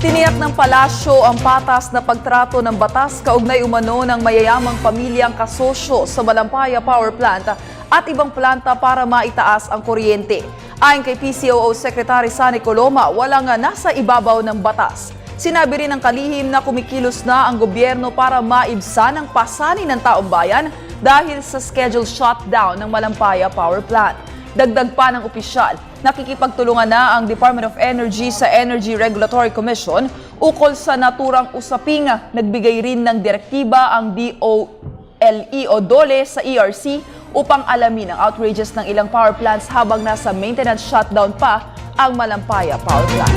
Tiniyak ng palasyo ang patas na pagtrato ng batas kaugnay umano ng mayayamang pamilyang kasosyo sa Malampaya Power Plant at ibang planta para maitaas ang kuryente. Ayon kay PCOO Secretary Sunny Coloma, walang nasa ibabaw ng batas. Sinabi rin ng kalihim na kumikilos na ang gobyerno para maibsan ang pasanin ng taong bayan dahil sa scheduled shutdown ng Malampaya Power Plant. Dagdag pa ng opisyal, nakikipagtulungan na ang Department of Energy sa Energy Regulatory Commission ukol sa naturang usaping nagbigay rin ng direktiba ang DOLE o DOLE sa ERC upang alamin ang outrages ng ilang power plants habang nasa maintenance shutdown pa ang Malampaya Power Plant.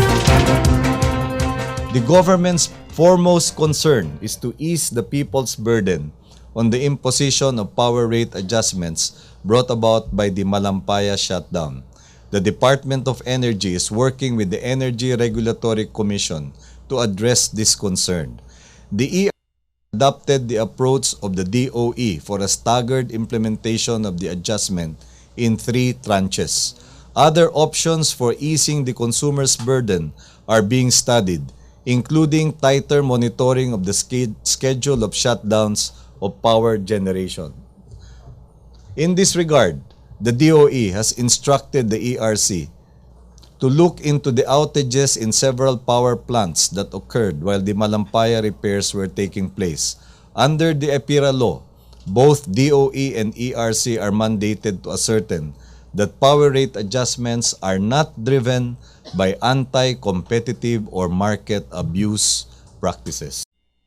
The government's foremost concern is to ease the people's burden on the imposition of power rate adjustments brought about by the Malampaya shutdown. The Department of Energy is working with the Energy Regulatory Commission to address this concern. The ERC adopted the approach of the DOE for a staggered implementation of the adjustment in 3 tranches. Other options for easing the consumer's burden are being studied, including tighter monitoring of the schedule of shutdowns of power generation. In this regard, the DOE has instructed the ERC to look into the outages in several power plants that occurred while the Malampaya repairs were taking place. Under the EPIRA law, both DOE and ERC are mandated to ascertain that power rate adjustments are not driven by anti-competitive or market abuse practices.